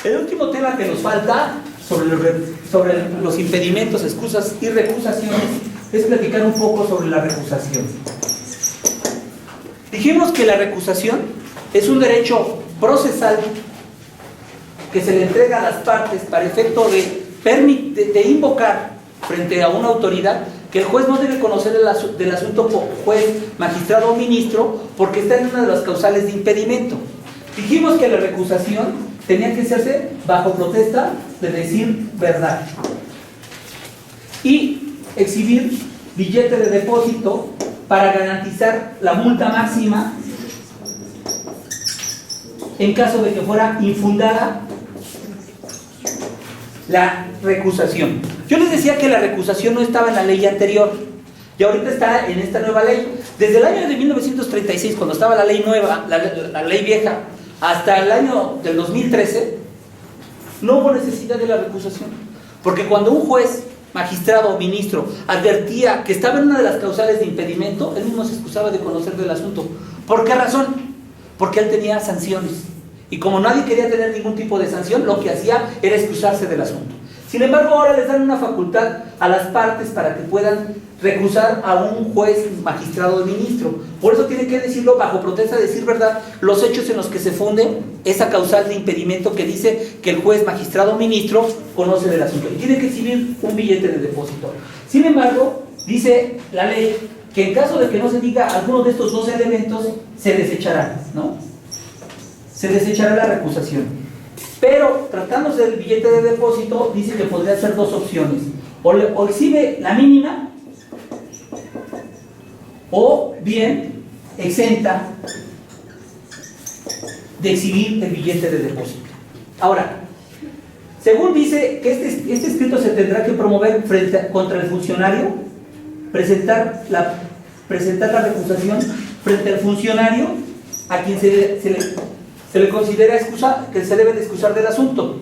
El último tema que nos falta sobre los impedimentos, excusas y recusaciones es platicar un poco sobre la recusación. Dijimos que la recusación es un derecho procesal que se le entrega a las partes para efecto de invocar frente a una autoridad que el juez no debe conocer del asunto juez, magistrado o ministro porque está en una de las causales de impedimento. Dijimos que la recusación tenía que hacerse bajo protesta de decir verdad y exhibir billete de depósito para garantizar la multa máxima en caso de que fuera infundada la recusación. Yo les decía que la recusación no estaba en la ley anterior y ahorita está en esta nueva ley. Desde el año de 1936, cuando estaba la ley nueva, la ley vieja, hasta el año del 2013, no hubo necesidad de la recusación. Porque cuando un juez, magistrado o ministro advertía que estaba en una de las causales de impedimento, él mismo se excusaba de conocer del asunto. ¿Por qué razón? Porque él tenía sanciones. Y como nadie quería tener ningún tipo de sanción, lo que hacía era excusarse del asunto. Sin embargo, ahora les dan una facultad a las partes para que puedan recusar a un juez, magistrado o ministro. Por eso tiene que decirlo bajo protesta, decir verdad, los hechos en los que se funde esa causal de impedimento que dice que el juez, magistrado o ministro conoce del asunto. Y tiene que exhibir un billete de depósito. Sin embargo, dice la ley que en caso de que no se diga alguno de estos dos elementos, se desechará, ¿no? Se desechará la recusación. Pero, tratándose del billete de depósito, dice que podría ser dos opciones. O exhibe la mínima, o bien exenta de exhibir el billete de depósito. Ahora, según dice que este escrito se tendrá que promover contra el funcionario, presentar la recusación frente al funcionario a quien se le considera que se debe de excusar del asunto.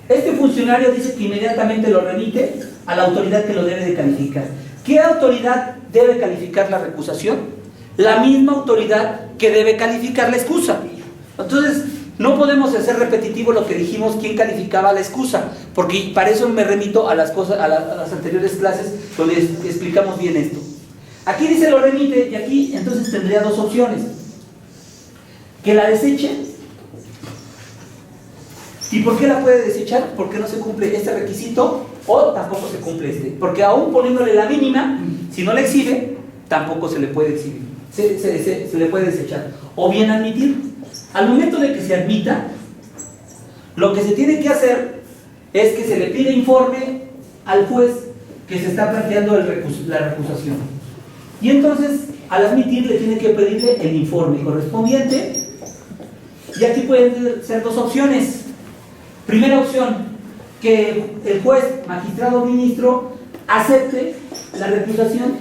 Este funcionario dice que inmediatamente lo remite a la autoridad que lo debe de calificar. ¿Qué autoridad debe calificar la recusación? La misma autoridad que debe calificar la excusa. Entonces, no podemos hacer repetitivo lo que dijimos, quién calificaba la excusa, porque para eso me remito a las anteriores clases donde explicamos bien esto. Aquí dice lo remite y aquí entonces tendría dos opciones: que la deseche. ¿Y por qué la puede desechar? Porque no se cumple este requisito o tampoco se cumple este. Porque aún poniéndole la mínima, si no la exhibe, tampoco se le puede exhibir. Se le puede desechar. O bien admitir. Al momento de que se admita, lo que se tiene que hacer es que se le pide informe al juez que se está planteando la recusación. Y entonces, al admitir, le tiene que pedirle el informe correspondiente. Y aquí pueden ser dos opciones. Primera opción, que el juez, magistrado o ministro acepte la recusación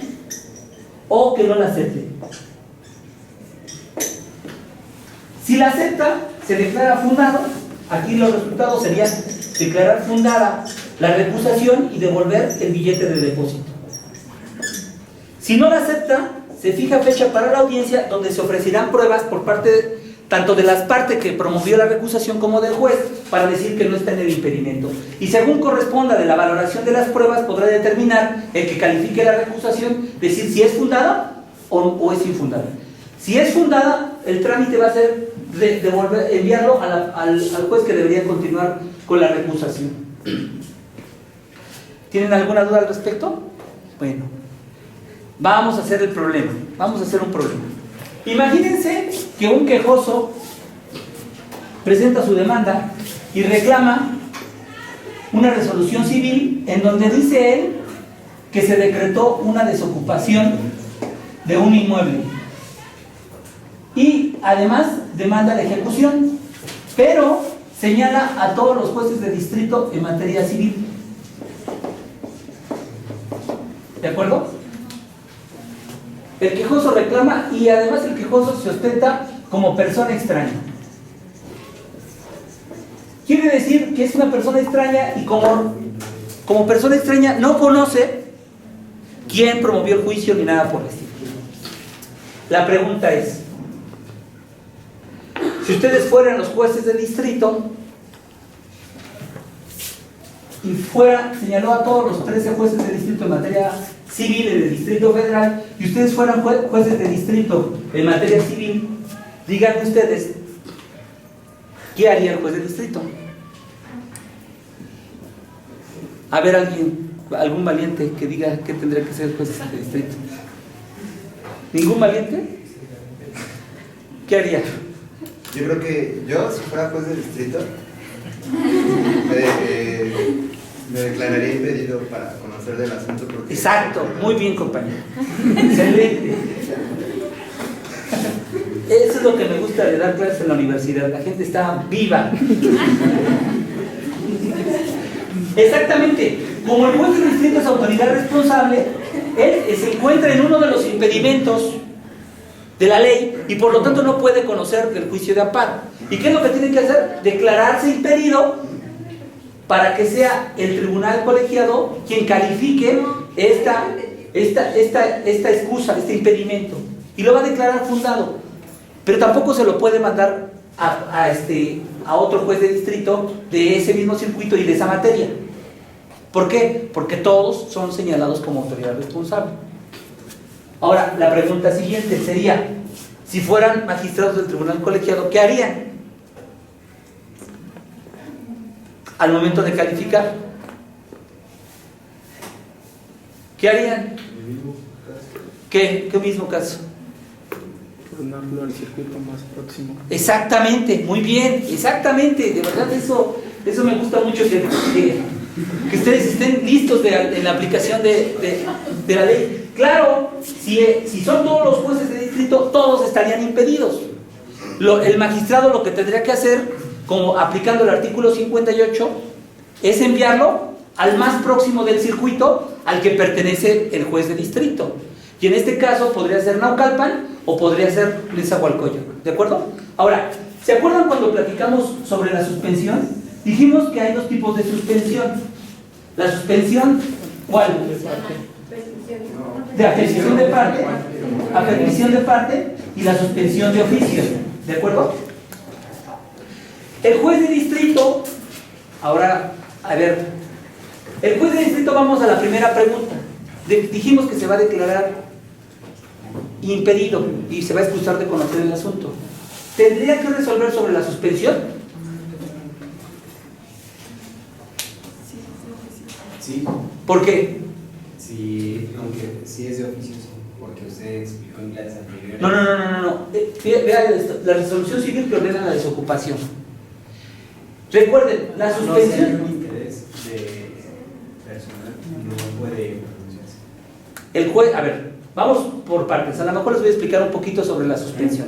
o que no la acepte. Si la acepta, se declara fundado. Aquí los resultados serían declarar fundada la recusación y devolver el billete de depósito. Si no la acepta, se fija fecha para la audiencia donde se ofrecerán pruebas por parte tanto de las partes que promovió la recusación como del juez, para decir que no está en el impedimento. Y según corresponda de la valoración de las pruebas, podrá determinar el que califique la recusación, decir si es fundada o es infundada. Si es fundada, el trámite va a ser enviarlo al juez que debería continuar con la recusación. ¿Tienen alguna duda al respecto? Bueno, vamos a hacer el problema. Vamos a hacer un problema. Imagínense que un quejoso presenta su demanda y reclama una resolución civil en donde dice él que se decretó una desocupación de un inmueble y además demanda la ejecución, pero señala a todos los jueces de distrito en materia civil. ¿De acuerdo? El quejoso reclama y además el quejoso se ostenta como persona extraña. Quiere decir que es una persona extraña y como persona extraña no conoce quién promovió el juicio ni nada por el estilo. La pregunta es, si ustedes fueran los jueces de distrito y señaló a todos los 13 jueces de distrito en materia civil en el Distrito Federal, y ustedes fueran jueces de distrito en materia civil, díganme ustedes, ¿qué haría el juez de distrito? A ver, algún valiente que diga qué tendría que ser el juez de distrito. ¿Ningún valiente? ¿Qué haría? Yo creo que yo, si fuera juez de distrito, me declararía impedido para conocer del asunto. Porque... Exacto, muy bien, compañero. Excelente. Eso es lo que me gusta de dar clases en la universidad. La gente está viva. Exactamente. Como el juez de distrito es autoridad responsable, él se encuentra en uno de los impedimentos de la ley y por lo tanto no puede conocer del juicio de amparo. ¿Y qué es lo que tiene que hacer? Declararse impedido para que sea el tribunal colegiado quien califique esta excusa, este impedimento, y lo va a declarar fundado. Pero tampoco se lo puede mandar a otro juez de distrito de ese mismo circuito y de esa materia. ¿Por qué? Porque todos son señalados como autoridad responsable. Ahora, la pregunta siguiente sería, si fueran magistrados del tribunal colegiado, ¿qué harían al momento de calificar? ¿Qué harían? ¿Qué mismo caso? Turnarlo al circuito más próximo. Exactamente, muy bien, exactamente. De verdad, eso me gusta mucho, que ustedes estén listos en la aplicación de la ley. Claro, si son todos los jueces de distrito, todos estarían impedidos. El magistrado lo que tendría que hacer, como aplicando el artículo 58, es enviarlo al más próximo del circuito al que pertenece el juez de distrito. Y en este caso podría ser Naucalpan o podría ser Nezahualcóyotl. ¿De acuerdo? Ahora, ¿se acuerdan cuando platicamos sobre la suspensión? Dijimos que hay dos tipos de suspensión. La suspensión, ¿cuál? De afección de parte, afección de parte, y la suspensión de oficio. ¿De acuerdo? El juez de distrito, ahora, a ver, el juez de distrito, vamos a la primera pregunta. Dijimos que se va a declarar impedido y se va a excusar de conocer el asunto. ¿Tendría que resolver sobre la suspensión? Sí. ¿Por qué? Sí, aunque sí es de oficio, sí, porque usted explicó en clases anteriores. No. Vea esto, la resolución civil que ordena la desocupación. Recuerden, la suspensión. No, si hay un interés de personal, no puede pronunciarse. El juez, a ver, vamos por partes. A lo mejor les voy a explicar un poquito sobre la suspensión.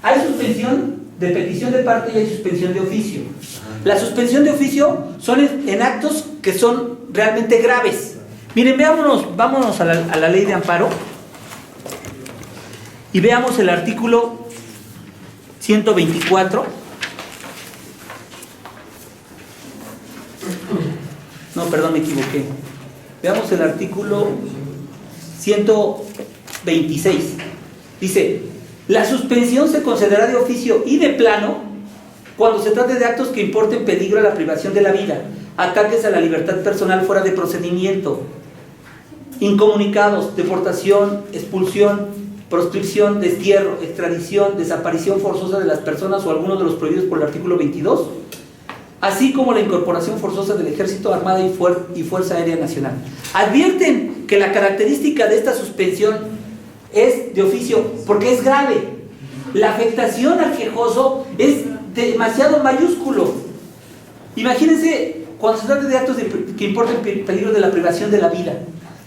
Hay suspensión de petición de parte y hay suspensión de oficio. La suspensión de oficio son en actos que son realmente graves. Miren, vámonos a la ley de amparo y veamos el artículo 124. No, perdón, me equivoqué. Veamos el artículo 126. Dice, la suspensión se concederá de oficio y de plano cuando se trate de actos que importen peligro a la privación de la vida, ataques a la libertad personal fuera de procedimiento, incomunicados, deportación, expulsión, proscripción, destierro, extradición, desaparición forzosa de las personas o alguno de los prohibidos por el artículo 22, así como la incorporación forzosa del Ejército, Armada y Fuerza Aérea Nacional. Advierten que la característica de esta suspensión es de oficio porque es grave. La afectación al quejoso es demasiado mayúsculo. Imagínense cuando se trate de actos que importen peligro de la privación de la vida.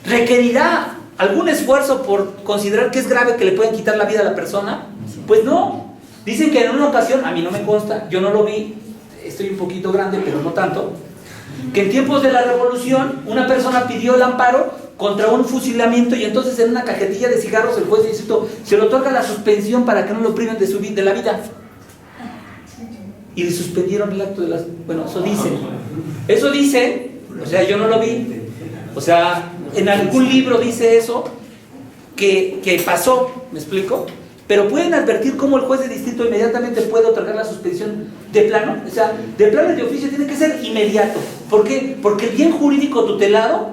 ¿Requerirá algún esfuerzo por considerar que es grave que le puedan quitar la vida a la persona? Pues no. Dicen que en una ocasión, a mí no me consta, yo no lo vi, estoy un poquito grande, pero no tanto, que en tiempos de la revolución una persona pidió el amparo contra un fusilamiento y entonces en una cajetilla de cigarros el juez de distrito se le otorga la suspensión para que no lo priven de la vida. Y le suspendieron el acto de las... Bueno, eso dice, o sea, yo no lo vi, o sea, en algún libro dice eso, que pasó, ¿me explico? pero pueden advertir cómo el juez de distrito inmediatamente puede otorgar la suspensión de plano. O sea, de plano y de oficio tiene que ser inmediato. ¿Por qué? Porque el bien jurídico tutelado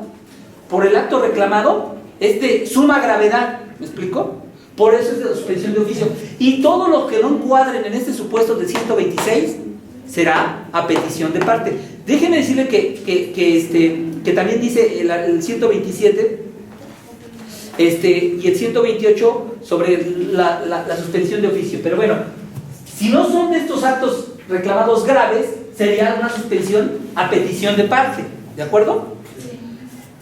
por el acto reclamado es de suma gravedad. ¿Me explico? Por eso es de la suspensión de oficio. Y todo lo que no encuadren en este supuesto del 126 será a petición de parte. Déjeme decirle que también dice el 127 y el 128 sobre la suspensión de oficio. Pero bueno, si no son de estos actos reclamados graves, sería una suspensión a petición de parte. ¿De acuerdo?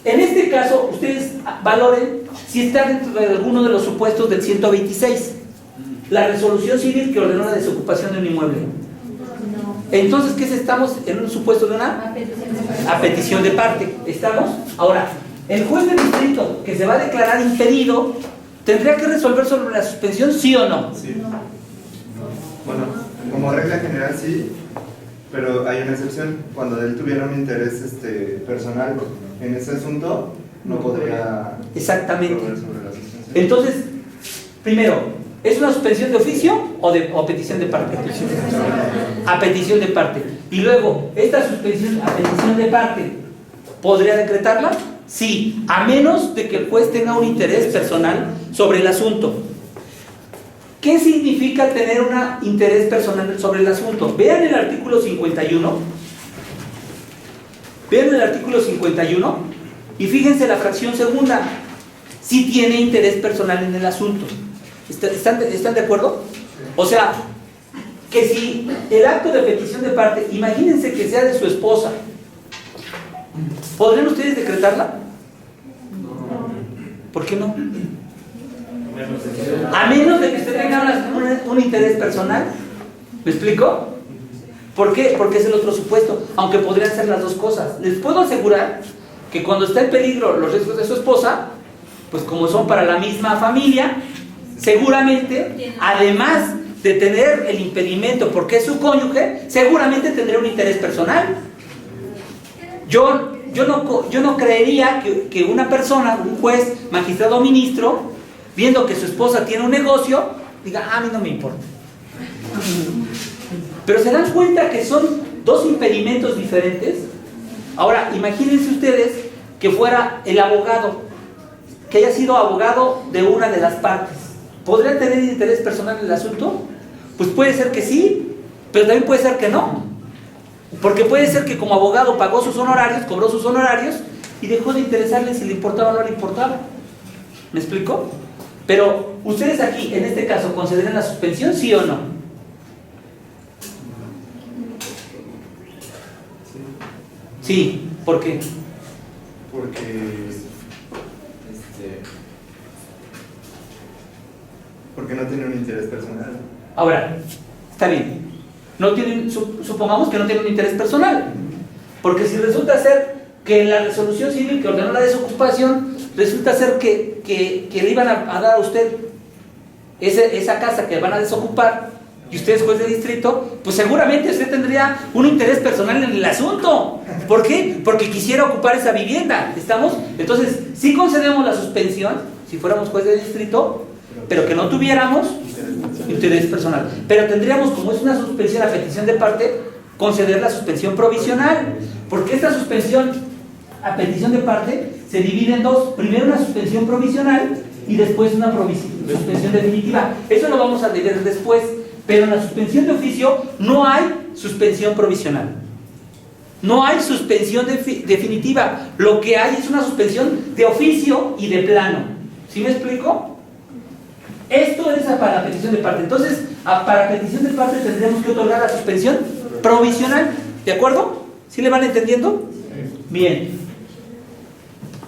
En este caso, ustedes valoren si está dentro de alguno de los supuestos del 126, la resolución civil que ordenó la desocupación de un inmueble. Entonces, ¿qué es? Estamos en un supuesto de una a petición de parte. ¿Estamos? Ahora, el juez de distrito que se va a declarar impedido tendría que resolver sobre la suspensión, ¿sí o no? Sí. Bueno, como regla general sí, pero hay una excepción. Cuando él tuviera un interés personal en ese asunto, no podría exactamente resolver sobre la suspensión. Entonces, primero, ¿es una suspensión de oficio o a petición de parte? A petición de parte. Y luego, ¿esta suspensión a petición de parte podría decretarla? Sí, a menos de que el juez tenga un interés personal sobre el asunto. ¿Qué significa tener un interés personal sobre el asunto? Vean el artículo 51. Vean el artículo 51 y fíjense la fracción segunda. Si tiene interés personal en el asunto. ¿Están de acuerdo? O sea, que si el acto de petición de parte, imagínense que sea de su esposa, ¿podrían ustedes decretarla? ¿Por qué no? A menos de que usted tenga un interés personal. ¿Me explico? ¿Por qué? Porque es el otro supuesto, aunque podrían ser las dos cosas. Les puedo asegurar que cuando está en peligro los riesgos de su esposa, pues como son para la misma familia, seguramente, además de tener el impedimento porque es su cónyuge, seguramente tendrá un interés personal. Yo no creería que una persona, un juez, magistrado o ministro, viendo que su esposa tiene un negocio, diga, a mí no me importa. Pero se dan cuenta que son dos impedimentos diferentes. Ahora, imagínense ustedes que fuera el abogado, que haya sido abogado de una de las partes. ¿Podría tener interés personal en el asunto? Pues puede ser que sí, pero también puede ser que no. Porque puede ser que como abogado pagó sus honorarios, cobró sus honorarios y dejó de interesarle si le importaba o no le importaba. ¿Me explico? Pero ustedes aquí, en este caso, ¿consideran la suspensión, sí o no? Sí, ¿por qué? Porque no tiene un interés personal. Ahora, está bien. Supongamos que no tiene un interés personal. Porque si resulta ser que en la resolución civil que ordenó la desocupación, resulta ser que le iban a dar a usted esa casa que van a desocupar, y usted es juez de distrito, pues seguramente usted tendría un interés personal en el asunto. ¿Por qué? Porque quisiera ocupar esa vivienda. ¿Estamos? Entonces, sí concedemos la suspensión, si fuéramos juez de distrito, pero que no tuviéramos interés personal. Pero tendríamos, como es una suspensión a petición de parte, conceder la suspensión provisional. Porque esta suspensión a petición de parte se divide en dos. Primero una suspensión provisional y después una suspensión definitiva. Eso lo vamos a ver después. Pero en la suspensión de oficio no hay suspensión provisional. No hay suspensión definitiva. Lo que hay es una suspensión de oficio y de plano. ¿Sí me explico? Esto es para petición de parte. Entonces, para petición de parte tendremos que otorgar la suspensión provisional. ¿De acuerdo? ¿Sí le van entendiendo? Bien.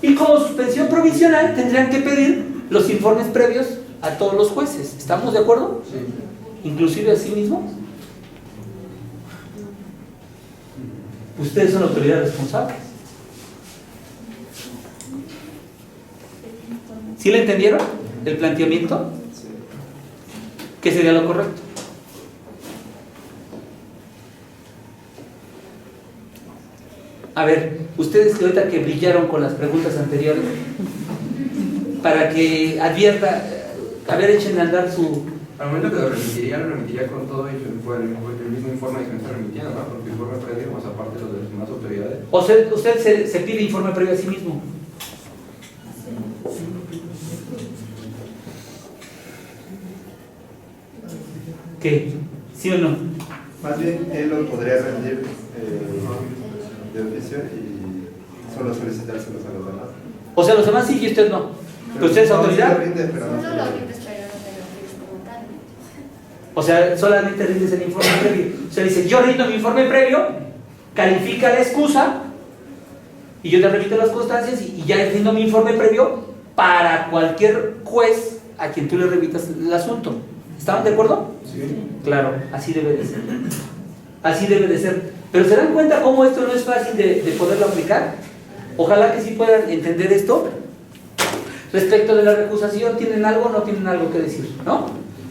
Y como suspensión provisional tendrían que pedir los informes previos a todos los jueces. ¿Estamos de acuerdo? Sí. Inclusive a sí mismos. Ustedes son autoridades responsables. ¿Sí le entendieron el planteamiento? ¿Qué sería lo correcto? A ver, ustedes que ahorita que brillaron con las preguntas anteriores, para que advierta, a ver, échenle a andar Al momento que lo remitiría con todo el mismo informe que me está remitiendo, ¿no? Porque el informe previo, más aparte de las demás autoridades. O sea, usted se pide informe previo a sí mismo. ¿Qué? ¿Sí o no? Más bien, él lo podría rendir de oficio y solo solicitárselos a los demás. O sea, los demás sí y usted no. ¿Pero usted es No, autoridad? sí lo rinde, pero no No se lo lo- rindes, pero no te lo pides como tal. O sea, solamente rindes el informe previo. O sea, dice, yo rindo mi informe previo, califica la excusa y yo te remito las constancias y ya rindo mi informe previo para cualquier juez a quien tú le remitas el asunto. ¿Estaban de acuerdo? Sí. Claro, así debe de ser. Así debe de ser. Pero ¿se dan cuenta cómo esto no es fácil de poderlo aplicar? Ojalá que sí puedan entender esto. Respecto de la recusación, ¿tienen algo o no tienen algo que decir? ¿No?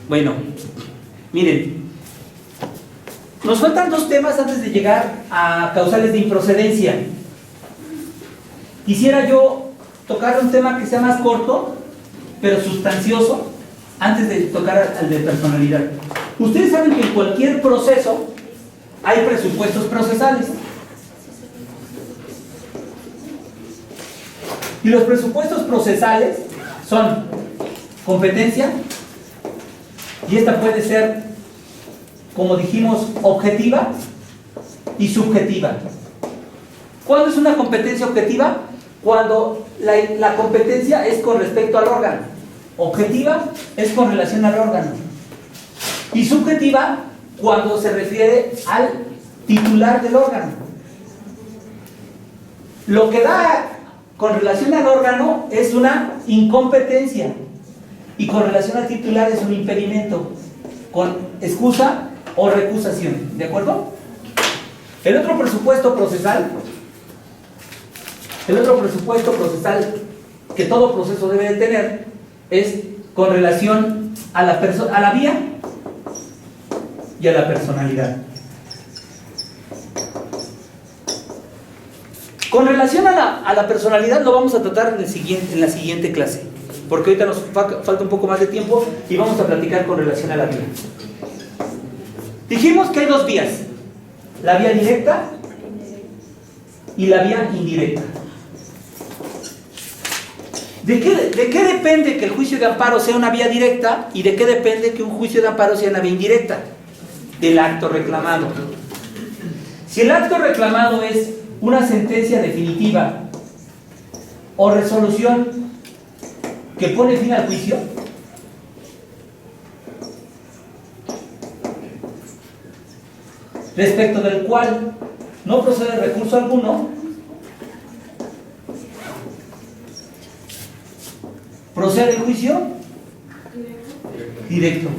Bueno, miren. Nos faltan dos temas antes de llegar a causales de improcedencia. Quisiera yo tocar un tema que sea más corto, pero sustancioso, antes de tocar al de personalidad. Ustedes saben que en cualquier proceso hay presupuestos procesales. Y los presupuestos procesales son competencia, y esta puede ser, como dijimos, objetiva y subjetiva. ¿Cuándo es una competencia objetiva? Cuando la competencia es con respecto al órgano. Objetiva es con relación al órgano. Y subjetiva cuando se refiere al titular del órgano. Lo que da con relación al órgano es una incompetencia y con relación al titular es un impedimento con excusa o recusación. ¿De acuerdo? El otro presupuesto procesal que todo proceso debe de tener es con relación a la vía y a la personalidad. Con relación a la personalidad lo vamos a tratar en la siguiente clase, porque ahorita nos falta un poco más de tiempo y vamos a platicar con relación a la vía. Dijimos que hay dos vías, la vía directa y la vía indirecta. ¿De qué depende que el juicio de amparo sea una vía directa y de qué depende que un juicio de amparo sea una vía indirecta? Del acto reclamado. Si el acto reclamado es una sentencia definitiva o resolución que pone fin al juicio, respecto del cual no procede recurso alguno, procede el juicio directo.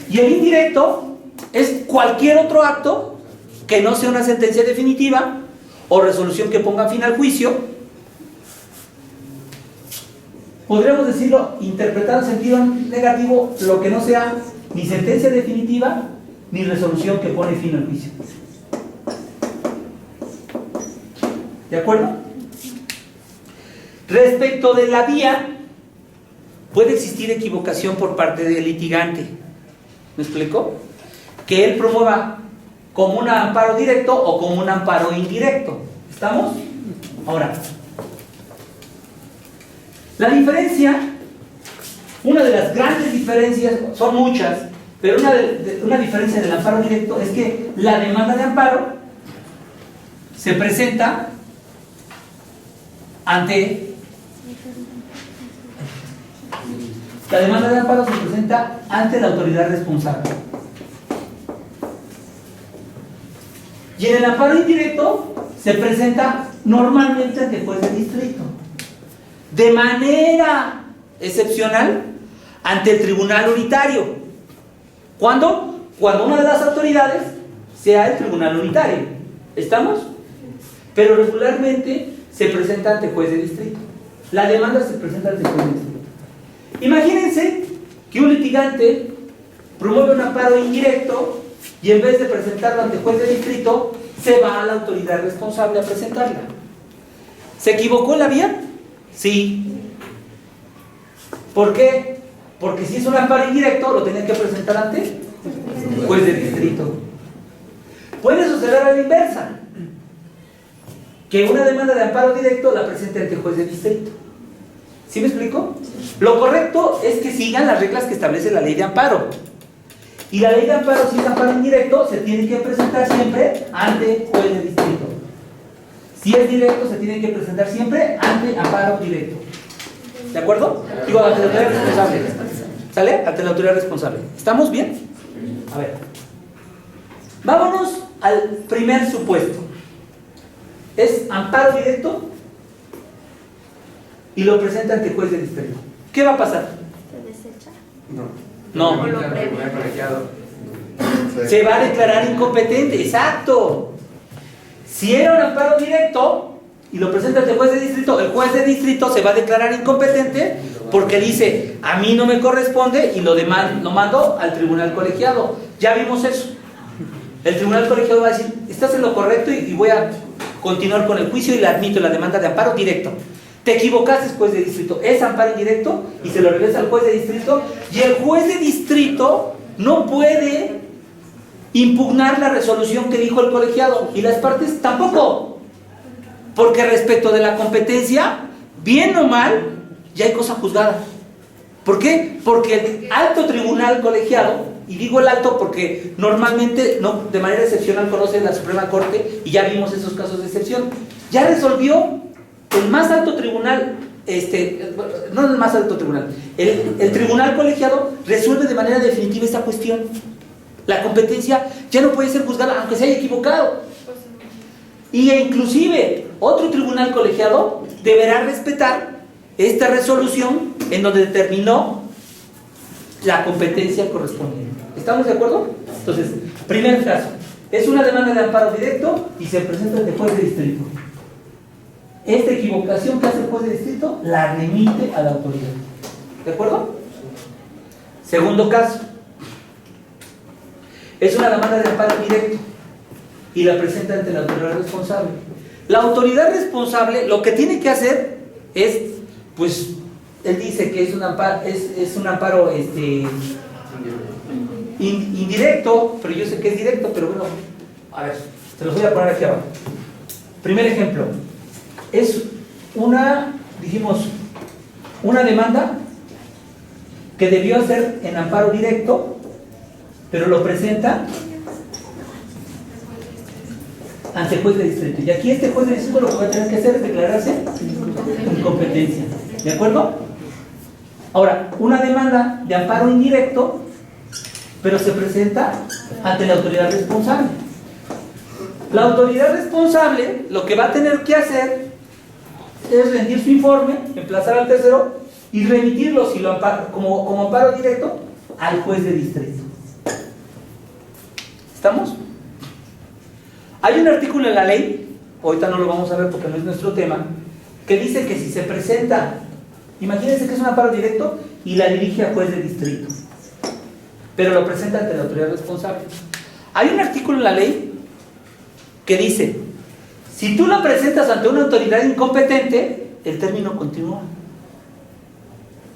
Y el indirecto es cualquier otro acto que no sea una sentencia definitiva o resolución que ponga fin al juicio. Podríamos decirlo, interpretado en sentido negativo, lo que no sea ni sentencia definitiva ni resolución que pone fin al juicio. ¿De acuerdo? Respecto de la vía, puede existir equivocación por parte del litigante. ¿Me explico? Que él promueva como un amparo directo o como un amparo indirecto. ¿Estamos? Ahora, la diferencia, una de las grandes diferencias, son muchas, pero una diferencia del amparo directo es que la demanda de amparo se presenta ante... La demanda de amparo se presenta ante la autoridad responsable. Y en el amparo indirecto se presenta normalmente ante el juez de distrito. De manera excepcional ante el tribunal unitario. ¿Cuándo? Cuando una de las autoridades sea el tribunal unitario. ¿Estamos? Pero regularmente se presenta ante el juez de distrito. La demanda se presenta ante el juez de distrito. Imagínense que un litigante promueve un amparo indirecto y en vez de presentarlo ante el juez de distrito, se va a la autoridad responsable a presentarla. ¿Se equivocó en la vía? Sí. ¿Por qué? Porque si es un amparo indirecto, lo tenía que presentar ante el juez de distrito. Puede suceder a la inversa, que una demanda de amparo directo la presente ante el juez de distrito. ¿Sí me explico? Lo correcto es que sigan las reglas que establece la ley de amparo. Y la ley de amparo, si es amparo indirecto, se tiene que presentar siempre ante juez de distrito. Si es directo, se tiene que presentar siempre ante amparo directo. ¿De acuerdo? Digo, ante la autoridad responsable. ¿Sale? Ante la autoridad responsable. ¿Estamos bien? A ver. Vámonos al primer supuesto. Es amparo directo y lo presenta ante juez de distrito. ¿Qué va a pasar? ¿Se desecha? No. O lo previo. Se va a declarar incompetente, exacto. Si era un amparo directo y lo presenta ante el juez de distrito, el juez de distrito se va a declarar incompetente porque dice, a mí no me corresponde y lo mando al tribunal colegiado. Ya vimos eso. El tribunal colegiado va a decir, estás en lo correcto y voy a continuar con el juicio y le admito la demanda de amparo directo. Te equivocaste, juez de distrito. Es amparo indirecto y se lo regresa al juez de distrito. Y el juez de distrito no puede impugnar la resolución que dijo el colegiado. Y las partes tampoco. Porque respecto de la competencia, bien o mal, ya hay cosa juzgada. ¿Por qué? Porque el alto tribunal colegiado, y digo el alto porque normalmente no, de manera excepcional conoce la Suprema Corte y ya vimos esos casos de excepción, ya resolvió. El más alto tribunal, no el más alto tribunal, el tribunal colegiado resuelve de manera definitiva esta cuestión. La competencia ya no puede ser juzgada aunque se haya equivocado. Y inclusive otro tribunal colegiado deberá respetar esta resolución en donde determinó la competencia correspondiente. ¿Estamos de acuerdo? Entonces, primer caso, es una demanda de amparo directo y se presenta ante juez de distrito. Esta equivocación que hace el juez de distrito la remite a la autoridad. ¿De acuerdo? Segundo caso. Es una demanda de amparo directo y la presenta ante la autoridad responsable. La autoridad responsable lo que tiene que hacer es, pues, él dice que es un amparo, indirecto, pero yo sé que es directo, pero bueno, a ver, te los voy a poner aquí abajo. Primer ejemplo. Es una demanda que debió hacer en amparo directo, pero lo presenta ante juez de distrito. Y aquí este juez de distrito lo que va a tener que hacer es declararse incompetencia. ¿De acuerdo? Ahora, una demanda de amparo indirecto, pero se presenta ante la autoridad responsable. La autoridad responsable lo que va a tener que hacer es rendir su informe, emplazar al tercero y remitirlo si lo amparo, como amparo directo al juez de distrito. ¿Estamos? Hay un artículo en la ley, ahorita no lo vamos a ver porque no es nuestro tema, que dice que si se presenta, imagínense que es un amparo directo y la dirige a juez de distrito, pero lo presenta ante la autoridad responsable. Hay un artículo en la ley que dice, si tú la presentas ante una autoridad incompetente, el término continúa.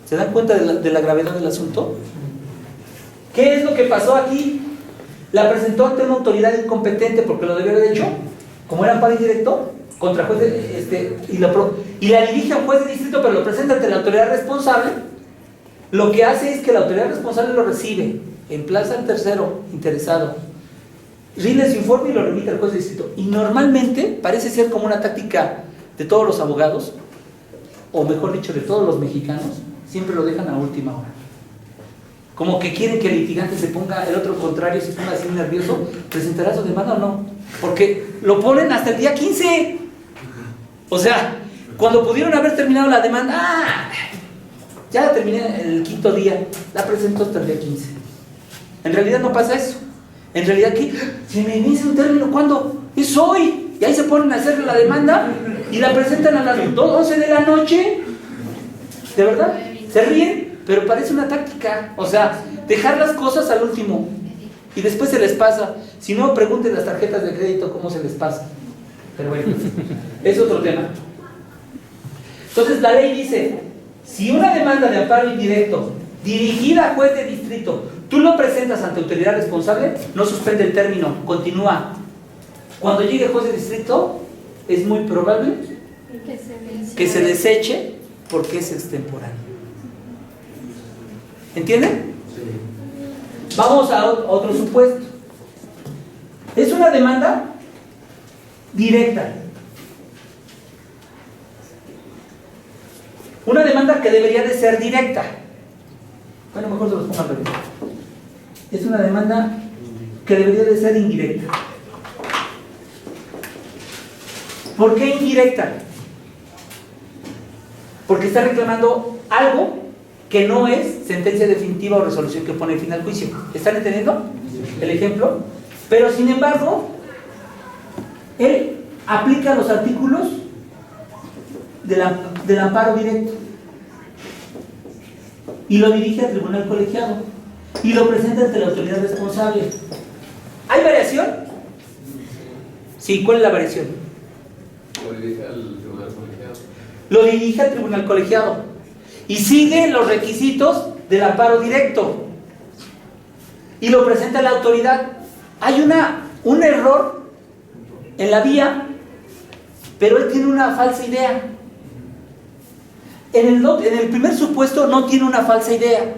¿Se dan cuenta de la gravedad del asunto? ¿Qué es lo que pasó aquí? La presentó ante una autoridad incompetente porque lo debió haber hecho, como era amparo indirecto, contra juez y la dirige a un juez de distrito, pero lo presenta ante la autoridad responsable. Lo que hace es que la autoridad responsable lo recibe, emplaza al tercero interesado, rinde su informe y lo remite al juez de distrito. Y normalmente parece ser como una táctica de todos los abogados, o mejor dicho, de todos los mexicanos, siempre lo dejan a última hora. Como que quieren que el litigante se ponga, el otro contrario se ponga así nervioso, ¿presentará su demanda o no? Porque lo ponen hasta el día 15. O sea, cuando pudieron haber terminado la demanda, ya la terminé el quinto día, la presento hasta el día 15. En realidad no pasa eso. En realidad, ¿qué? Se me dice un término, ¿cuándo? Es hoy. Y ahí se ponen a hacer la demanda y la presentan a las 12 de la noche. ¿De verdad? Se ríen, pero parece una táctica. O sea, dejar las cosas al último y después se les pasa. Si no, pregunten las tarjetas de crédito cómo se les pasa. Pero bueno, es otro tema. Entonces la ley dice, Si una demanda de amparo indirecto dirigida a juez de distrito, tú lo presentas ante autoridad responsable, no suspende el término, continúa. Cuando llegue el juez de distrito, es muy probable que se deseche porque es extemporáneo. ¿Entienden? Vamos a otro supuesto. Es una demanda directa. Una demanda que debería de ser directa. Bueno, mejor se los pongo al revés. Es una demanda que debería de ser indirecta. ¿Por qué indirecta? Porque está reclamando algo que no es sentencia definitiva o resolución que pone fin al juicio. ¿Están entendiendo el ejemplo? Pero sin embargo, él aplica los artículos del amparo directo y lo dirige al tribunal colegiado y lo presenta ante la autoridad responsable. ¿Hay variación? Sí, ¿cuál es la variación? Lo dirige al tribunal colegiado. Lo dirige al tribunal colegiado y sigue los requisitos del amparo directo y lo presenta a la autoridad. Hay un error en la vía, pero él tiene una falsa idea. En el primer supuesto no tiene una falsa idea.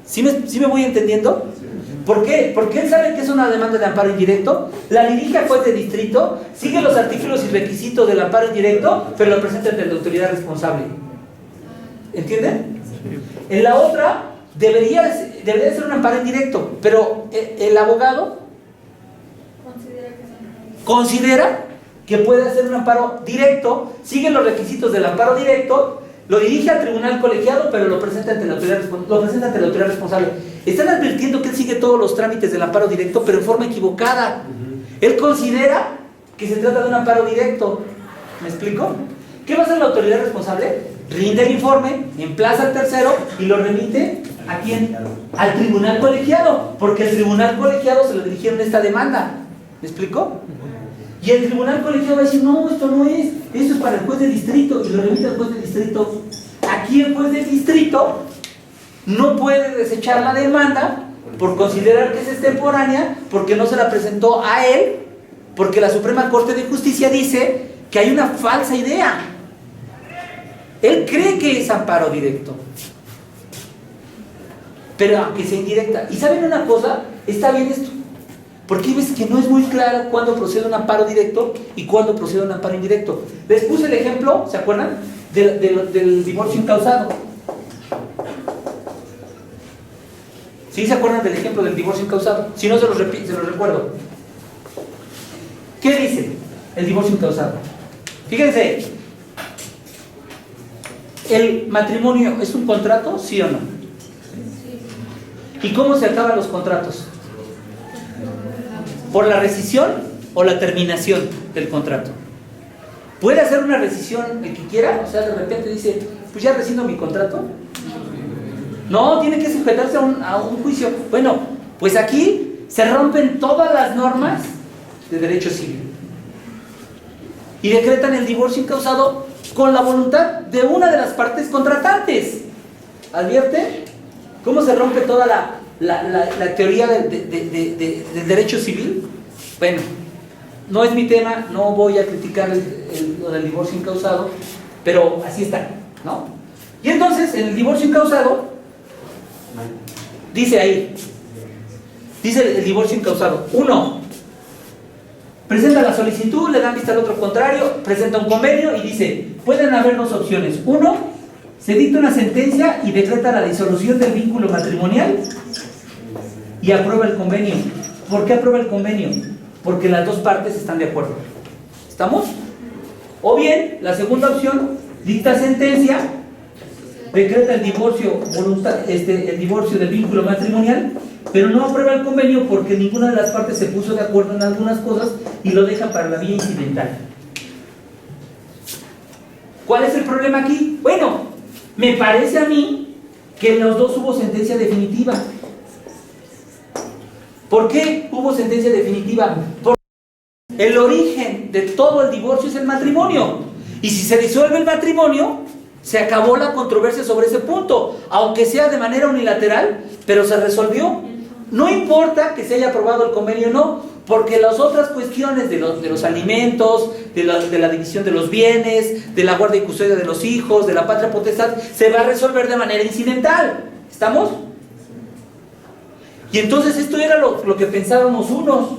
¿Sí me voy entendiendo? ¿Por qué? Porque él sabe que es una demanda de amparo indirecto, la dirige al juez de distrito, sigue los artículos y requisitos del amparo indirecto, pero lo presenta ante la autoridad responsable. ¿Entienden? En la otra debería ser un amparo indirecto, pero el abogado considera que puede hacer un amparo directo, sigue los requisitos del amparo directo, lo dirige al tribunal colegiado, pero lo presenta ante la autoridad responsable. Están advirtiendo que él sigue todos los trámites del amparo directo, pero en forma equivocada. Él considera que se trata de un amparo directo. ¿Me explico? ¿Qué va a hacer la autoridad responsable? Rinde el informe, emplaza al tercero y lo remite ¿a quién? Al tribunal colegiado, porque el tribunal colegiado se lo dirigieron esta demanda. ¿Me explico? Y el tribunal colegiado va a decir, no, esto no es, esto es para el juez de distrito, y lo remite al juez de distrito. Aquí el juez de distrito no puede desechar la demanda por considerar que es extemporánea, porque no se la presentó a él, porque la Suprema Corte de Justicia dice que hay una falsa idea. Él cree que es amparo directo, pero aunque sea indirecta. ¿Y saben una cosa? Está bien esto, porque ves que no es muy claro cuándo procede un amparo directo y cuándo procede un amparo indirecto. Les puse el ejemplo, ¿se acuerdan? Del divorcio incausado. ¿Sí se acuerdan del ejemplo del divorcio incausado? Si no, se los recuerdo. ¿Qué dice el divorcio incausado? Fíjense, ¿el matrimonio es un contrato, sí o no? ¿Y cómo se acaban los contratos? ¿Por la rescisión o la terminación del contrato? ¿Puede hacer una rescisión el que quiera? O sea, de repente dice, pues ya rescindo mi contrato. No, tiene que sujetarse a un juicio. Bueno, pues aquí se rompen todas las normas de derecho civil y decretan el divorcio incausado con la voluntad de una de las partes contratantes. ¿Advierte? ¿Cómo se rompe toda la teoría del derecho civil? Bueno, no es mi tema, no voy a criticar lo del divorcio incausado, pero así está, ¿no? Y entonces, en el divorcio incausado, dice el divorcio incausado, 1, presenta la solicitud, le dan vista al otro contrario, presenta un convenio y dice, pueden haber dos opciones. 1, se dicta una sentencia y decreta la disolución del vínculo matrimonial y aprueba el convenio. ¿Por qué aprueba el convenio? Porque las dos partes están de acuerdo. ¿Estamos? O bien, la segunda opción, dicta sentencia, decreta el divorcio el divorcio del vínculo matrimonial, pero no aprueba el convenio porque ninguna de las partes se puso de acuerdo en algunas cosas y lo deja para la vía incidental. ¿Cuál es el problema aquí? Bueno, me parece a mí que en los dos hubo sentencia definitiva. ¿Por qué hubo sentencia definitiva? Porque el origen de todo el divorcio es el matrimonio. Y si se disuelve el matrimonio, Se acabó la controversia sobre ese punto, aunque sea de manera unilateral, pero se resolvió. No importa que se haya aprobado el convenio o no, porque las otras cuestiones de los alimentos, de la división de los bienes, de la guardia y custodia de los hijos, de la patria potestad, se va a resolver de manera incidental. ¿Estamos? Y entonces esto era lo que pensábamos unos,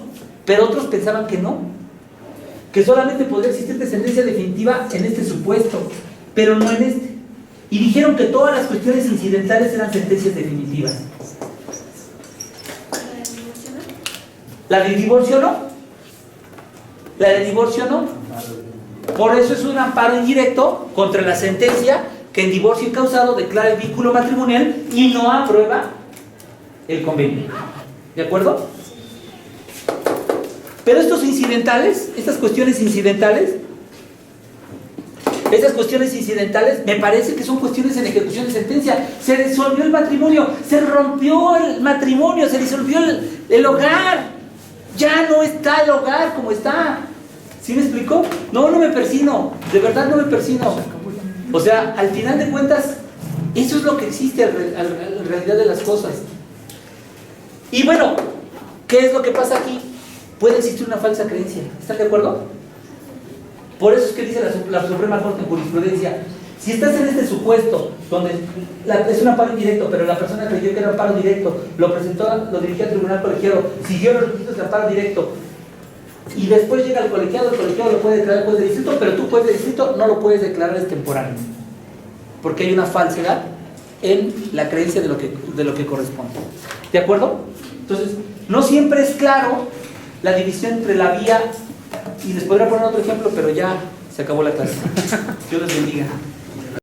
pero otros pensaban que no, que solamente podría existir descendencia definitiva en este supuesto, pero no en este. Y dijeron que todas las cuestiones incidentales eran sentencias definitivas. ¿La de divorcio no? ¿La de divorcio no? Por eso es un amparo indirecto contra la sentencia que en divorcio incausado declara el vínculo matrimonial y no aprueba el convenio. ¿De acuerdo? Pero estos incidentales, estas cuestiones incidentales, me parece que son cuestiones en ejecución de sentencia. Se disolvió el matrimonio, se rompió el matrimonio, se disolvió el hogar. Ya no está el hogar como está. ¿Sí me explicó? No me persino, de verdad no me persino. O sea, al final de cuentas, eso es lo que existe en realidad de las cosas. Y bueno, ¿qué es lo que pasa aquí? Puede existir una falsa creencia. ¿Están de acuerdo? Por eso es que dice la Suprema Corte en jurisprudencia: si estás en este supuesto, donde es un amparo indirecto, pero la persona creyó que era amparo directo, lo presentó, lo dirigió al tribunal colegiado, siguió los requisitos de amparo directo, y después llega al colegiado, el colegiado lo puede declarar juez de distrito, pero tú, juez de distrito, no lo puedes declarar, es temporal, porque hay una falsedad en la creencia de lo que corresponde. ¿De acuerdo? Entonces, no siempre es claro la división entre la vía, y les podría poner otro ejemplo, pero ya se acabó la clase. Dios les bendiga.